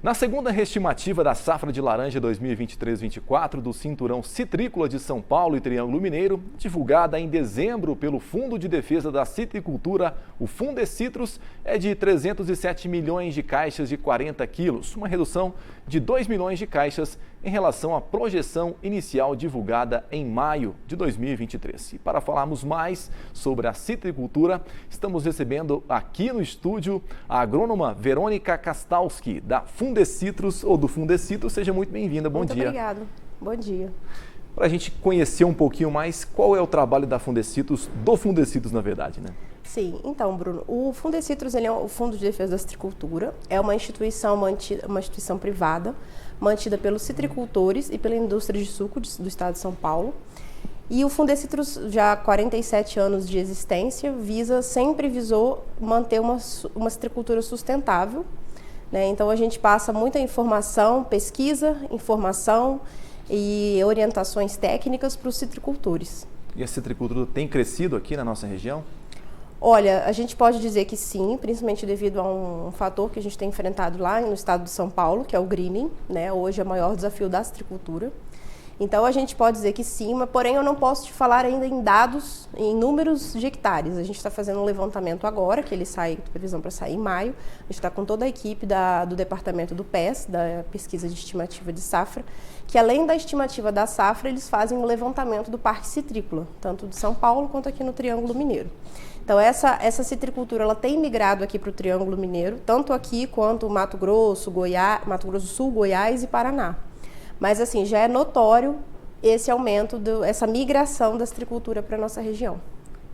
Na segunda reestimativa da safra de laranja 2023-24 do Cinturão Citrícola de São Paulo e Triângulo Mineiro, divulgada em dezembro pelo Fundo de Defesa da Citricultura, o Fundecitrus, é de 307 milhões de caixas de 40 quilos, uma redução de 2 milhões de caixas em relação à projeção inicial divulgada em maio de 2023. E para falarmos mais sobre a citricultura, estamos recebendo aqui no estúdio a agrônoma Verônica Kastalski, da Fundecitrus ou do Fundecitrus. Seja muito bem-vinda, bom dia. Muito obrigada, bom dia. Para a gente conhecer um pouquinho mais, qual é o trabalho da Fundecitrus, do Fundecitrus na verdade, né? Sim, então, Bruno, o Fundecitrus ele é o Fundo de Defesa da Citricultura, é uma instituição privada, mantida pelos citricultores e pela indústria de suco do estado de São Paulo. E o Fundecitrus, já há 47 anos de existência, sempre visou manter uma citricultura sustentável, né? Então a gente passa muita informação, pesquisa, informação e orientações técnicas para os citricultores. E a citricultura tem crescido aqui na nossa região? Olha, a gente pode dizer que sim, principalmente devido a um fator que a gente tem enfrentado lá no estado de São Paulo, que é o greening, né? Hoje é o maior desafio da citricultura. Então a gente pode dizer que sim, mas porém eu não posso te falar ainda em dados, em números de hectares. A gente está fazendo um levantamento agora, que ele sai, previsão para sair em maio. A gente está com toda a equipe do departamento do PES, da Pesquisa de Estimativa de Safra, que além da estimativa da safra, eles fazem um levantamento do Parque Citrícola, tanto de São Paulo quanto aqui no Triângulo Mineiro. Então essa citricultura ela tem migrado aqui para o Triângulo Mineiro, tanto aqui quanto Mato Grosso, Mato Grosso do Sul, Goiás e Paraná. Mas assim, já é notório esse aumento, essa migração da citricultura para a nossa região.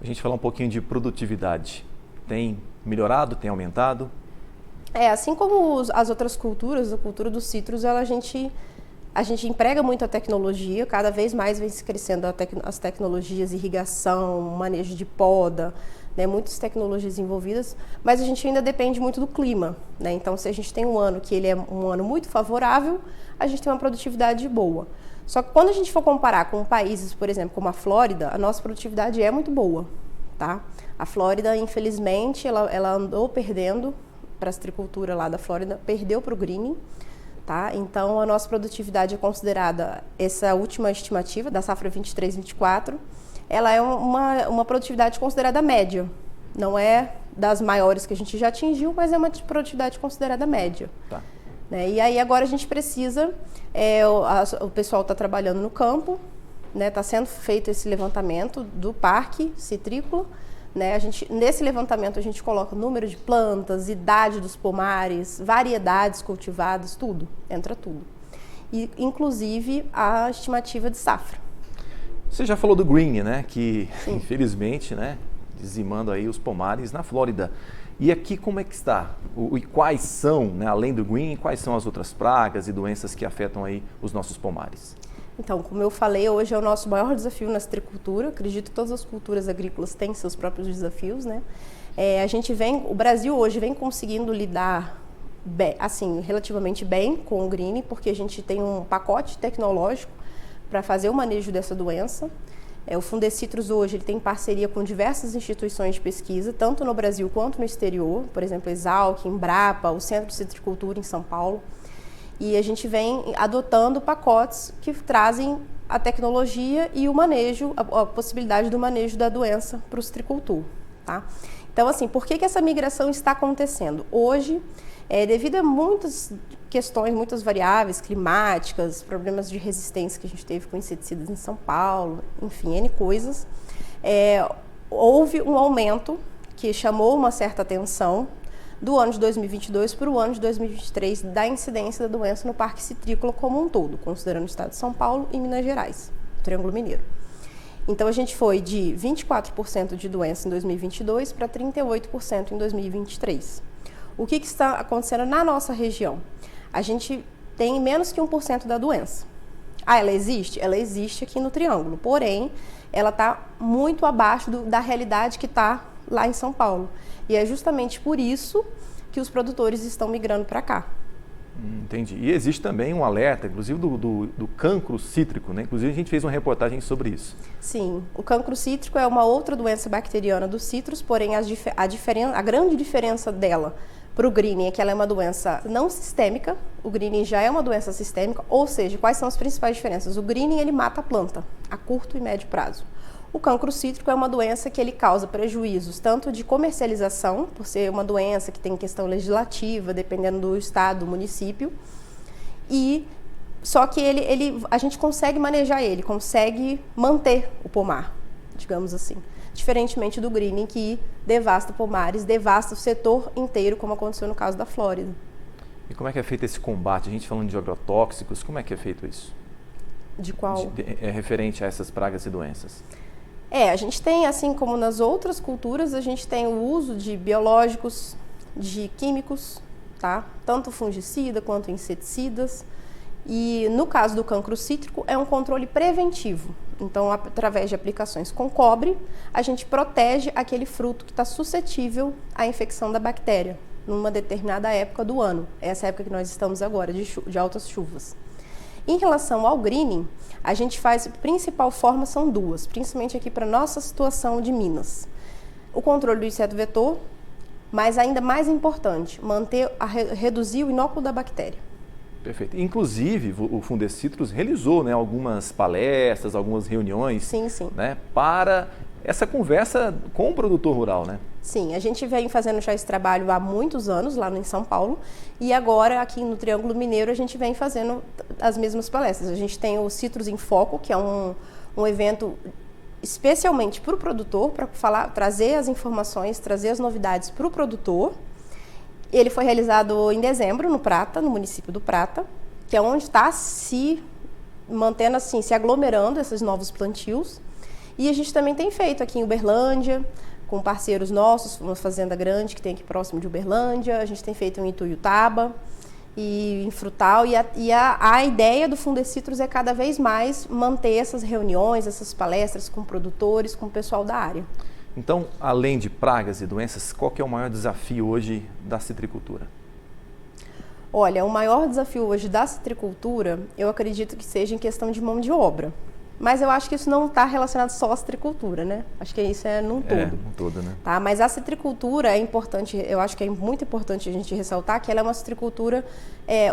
A gente fala um pouquinho de produtividade. Tem melhorado, tem aumentado? Assim como as outras culturas, a cultura dos citros, a gente emprega muito a tecnologia, cada vez mais vem se crescendo as tecnologias, irrigação, manejo de poda, né, muitas tecnologias envolvidas, mas a gente ainda depende muito do clima, né? Então, se a gente tem um ano que ele é um ano muito favorável, a gente tem uma produtividade boa. Só que quando a gente for comparar com países, por exemplo, como a Flórida, a nossa produtividade é muito boa, tá? A Flórida, infelizmente, ela andou perdendo para a citricultura lá da Flórida, perdeu para o greening, tá? Então, a nossa produtividade é considerada, essa última estimativa da safra 23-24, ela é uma produtividade considerada média. Não é das maiores que a gente já atingiu, mas é uma produtividade considerada média. Tá. Né? E aí agora a gente precisa, o pessoal está trabalhando no campo, né? Está sendo feito esse levantamento do parque citrícola. Né? Nesse levantamento a gente coloca número de plantas, idade dos pomares, variedades cultivadas, tudo, entra tudo. E inclusive a estimativa de safra. Você já falou do green, né? Que sim, infelizmente, né, dizimando aí os pomares na Flórida. E aqui como é que está? E quais são, né, além do green, quais são as outras pragas e doenças que afetam aí os nossos pomares? Então, como eu falei, hoje é o nosso maior desafio na citricultura. Acredito que todas as culturas agrícolas têm seus próprios desafios, né? O Brasil hoje vem conseguindo lidar bem, assim, relativamente bem com o green, porque a gente tem um pacote tecnológico para fazer o manejo dessa doença. O Fundecitrus hoje ele tem parceria com diversas instituições de pesquisa, tanto no Brasil quanto no exterior, por exemplo, a Exalc, Embrapa, o Centro de Citricultura em São Paulo. E a gente vem adotando pacotes que trazem a tecnologia e o manejo, a possibilidade do manejo da doença para o citricultor. Tá? Então, assim, por que essa migração está acontecendo? Hoje, devido a muitas questões, muitas variáveis climáticas, problemas de resistência que a gente teve com inseticidas em São Paulo, enfim, N coisas, houve um aumento que chamou uma certa atenção do ano de 2022 para o ano de 2023 da incidência da doença no Parque Citrícola como um todo, considerando o estado de São Paulo e Minas Gerais, o Triângulo Mineiro. Então a gente foi de 24% de doença em 2022 para 38% em 2023. O que está acontecendo na nossa região? A gente tem menos que 1% da doença. Ela existe? Ela existe aqui no Triângulo, porém, ela está muito abaixo da realidade que está lá em São Paulo. E é justamente por isso que os produtores estão migrando para cá. Entendi. E existe também um alerta, inclusive do cancro cítrico, né? Inclusive a gente fez uma reportagem sobre isso. Sim, o cancro cítrico é uma outra doença bacteriana dos citros, porém a grande diferença dela para o greening é que ela é uma doença não sistêmica, o greening já é uma doença sistêmica, ou seja, quais são as principais diferenças? O greening ele mata a planta a curto e médio prazo. O cancro cítrico é uma doença que ele causa prejuízos tanto de comercialização, por ser uma doença que tem questão legislativa, dependendo do estado, do município, e só que a gente consegue manejar ele, consegue manter o pomar, digamos assim. Diferentemente do greening, que devasta pomares, devasta o setor inteiro, como aconteceu no caso da Flórida. E como é que é feito esse combate? A gente falando de agrotóxicos, como é que é feito isso? De qual? É referente a essas pragas e doenças. A gente tem, assim como nas outras culturas, a gente tem o uso de biológicos, de químicos, tá? Tanto fungicida quanto inseticidas. E no caso do cancro cítrico, é um controle preventivo. Então, através de aplicações com cobre, a gente protege aquele fruto que está suscetível à infecção da bactéria, numa determinada época do ano. Essa época que nós estamos agora, de altas chuvas. Em relação ao greening, a gente faz, a principal forma são duas, principalmente aqui para nossa situação de Minas. O controle do inseto vetor, mas ainda mais importante, reduzir o inóculo da bactéria. Perfeito. Inclusive, o Fundecitrus realizou, né, algumas palestras, algumas reuniões, sim. Né, para essa conversa com o produtor rural, né? Sim, a gente vem fazendo já esse trabalho há muitos anos lá em São Paulo e agora aqui no Triângulo Mineiro a gente vem fazendo as mesmas palestras. A gente tem o Citrus em Foco, que é um evento especialmente para o produtor, para trazer as informações, trazer as novidades para o produtor. Ele foi realizado em dezembro no Prata, no município do Prata, que é onde está se mantendo assim, se aglomerando esses novos plantios. E a gente também tem feito aqui em Uberlândia, com parceiros nossos, uma fazenda grande que tem aqui próximo de Uberlândia, a gente tem feito em Ituiutaba e em Frutal, e a ideia do Fundecitrus é cada vez mais manter essas reuniões, essas palestras com produtores, com o pessoal da área. Então, além de pragas e doenças, qual que é o maior desafio hoje da citricultura? Olha, o maior desafio hoje da citricultura, eu acredito que seja em questão de mão de obra. Mas eu acho que isso não está relacionado só à citricultura, né? Acho que isso é num todo. Num todo, né? Tá? Mas a citricultura é importante, eu acho que é muito importante a gente ressaltar que ela é uma citricultura,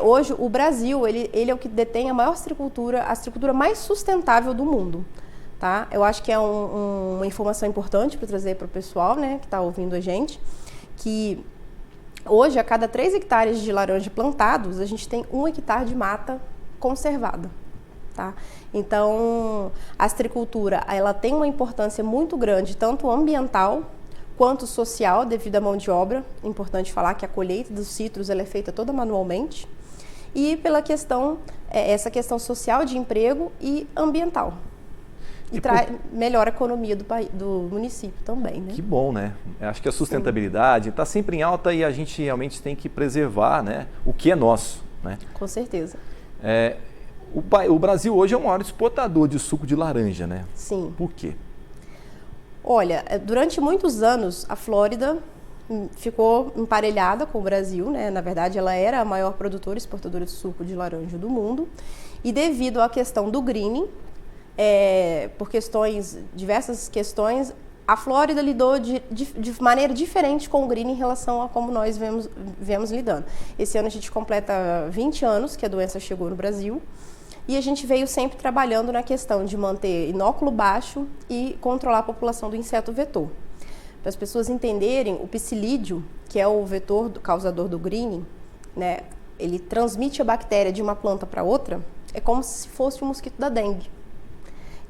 hoje o Brasil, ele é o que detém a maior citricultura, a citricultura mais sustentável do mundo. Tá? Eu acho que é uma informação importante para trazer para o pessoal, né, que está ouvindo a gente, que hoje a cada 3 hectares de laranja plantados, a gente tem 1 hectare de mata conservada. Tá? Então, a citricultura ela tem uma importância muito grande, tanto ambiental quanto social, devido à mão de obra. É importante falar que a colheita dos citros ela é feita toda manualmente. E pela questão, essa questão social de emprego e ambiental. E melhora a economia do município também, né? Que bom, né? Eu acho que a sustentabilidade está sempre em alta e a gente realmente tem que preservar, né, o que é nosso, né? Com certeza. O Brasil hoje é o maior exportador de suco de laranja, né? Sim. Por quê? Olha, durante muitos anos a Flórida ficou emparelhada com o Brasil, né? Na verdade, ela era a maior produtora e exportadora de suco de laranja do mundo. E devido à questão do greening, por diversas questões, a Flórida lidou de maneira diferente com o greening em relação a como nós viemos lidando. Esse ano a gente completa 20 anos que a doença chegou no Brasil e a gente veio sempre trabalhando na questão de manter inóculo baixo e controlar a população do inseto vetor. Para as pessoas entenderem, o psilídeo, que é o vetor causador do greening, né, ele transmite a bactéria de uma planta para outra, é como se fosse o mosquito da dengue.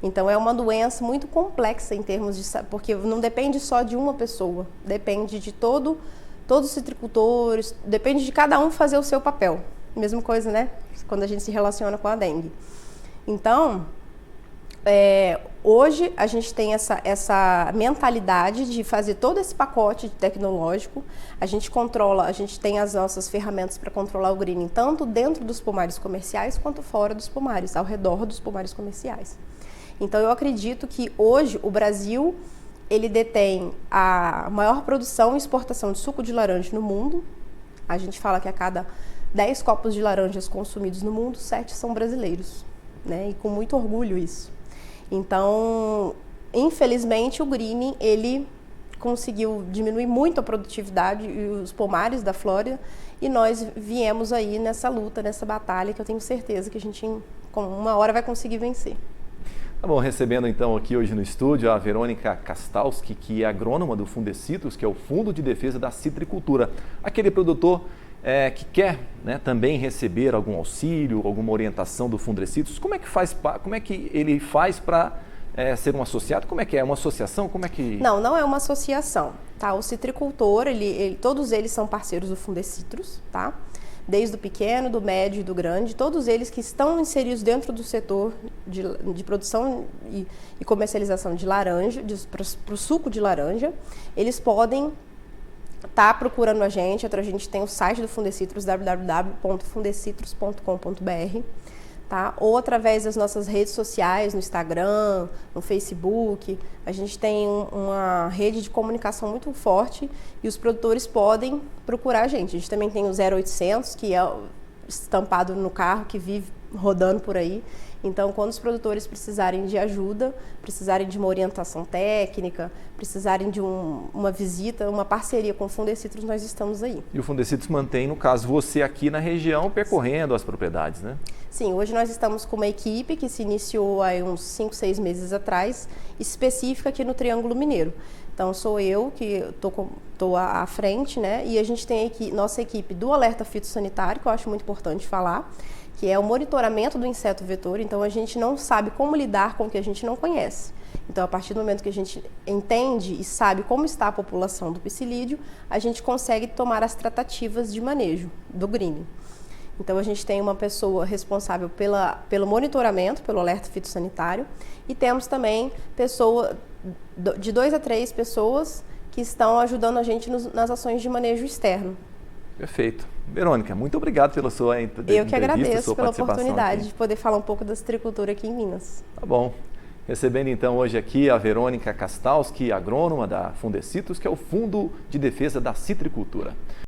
Então, é uma doença muito complexa em termos de... Porque não depende só de uma pessoa, depende de todos os citricultores, depende de cada um fazer o seu papel. Mesma coisa, né? Quando a gente se relaciona com a dengue. Então, hoje a gente tem essa mentalidade de fazer todo esse pacote tecnológico. A gente tem as nossas ferramentas para controlar o greening, tanto dentro dos pomares comerciais quanto fora dos pomares, ao redor dos pomares comerciais. Então, eu acredito que hoje o Brasil, ele detém a maior produção e exportação de suco de laranja no mundo. A gente fala que a cada 10 copos de laranjas consumidos no mundo, 7 são brasileiros, né? E com muito orgulho isso. Então, infelizmente, o greening, ele conseguiu diminuir muito a produtividade e os pomares da Flórida, e nós viemos aí nessa luta, nessa batalha, que eu tenho certeza que a gente, com uma hora, vai conseguir vencer. Tá bom, recebendo então aqui hoje no estúdio a Verônica Kastalski, que é agrônoma do Fundecitrus, que é o Fundo de Defesa da Citricultura. Aquele produtor que quer, né, também receber algum auxílio, alguma orientação do Fundecitrus, como é que ele faz para ser um associado? Como é que é? Uma associação? Como é que... Não, não é uma associação, tá? O citricultor, todos eles são parceiros do Fundecitrus, tá? Desde o pequeno, do médio e do grande, todos eles que estão inseridos dentro do setor de produção e comercialização de laranja, para o suco de laranja, eles podem estar procurando a gente tem o site do Fundecitrus, www.fundecitrus.com.br, tá? Ou através das nossas redes sociais, no Instagram, no Facebook. A gente tem uma rede de comunicação muito forte e os produtores podem procurar a gente. A gente também tem o 0800, que é estampado no carro, que vive rodando por aí. Então, quando os produtores precisarem de ajuda, precisarem de uma orientação técnica, precisarem de uma visita, uma parceria com o Fundecitrus, nós estamos aí. E o Fundecitrus mantém, no caso, você aqui na região, percorrendo as propriedades, né? Sim, hoje nós estamos com uma equipe que se iniciou há uns 5, 6 meses atrás, específica aqui no Triângulo Mineiro. Então, sou eu que estou à frente, né? E a gente tem aqui nossa equipe do alerta fitossanitário, que eu acho muito importante falar, que é o monitoramento do inseto vetor. Então, a gente não sabe como lidar com o que a gente não conhece. Então, a partir do momento que a gente entende e sabe como está a população do psilídeo, a gente consegue tomar tratativas de manejo do greening. Então, a gente tem uma pessoa responsável pelo monitoramento, pelo alerta fitossanitário, e temos também de 2 a 3 pessoas que estão ajudando a gente nas ações de manejo externo. Perfeito. Verônica, muito obrigado pela sua entrevista. Eu que agradeço pela oportunidade de poder falar um pouco da citricultura aqui em Minas. Tá bom. Recebendo então hoje aqui a Verônica Kastalski, agrônoma da Fundecitrus, que é o Fundo de Defesa da Citricultura.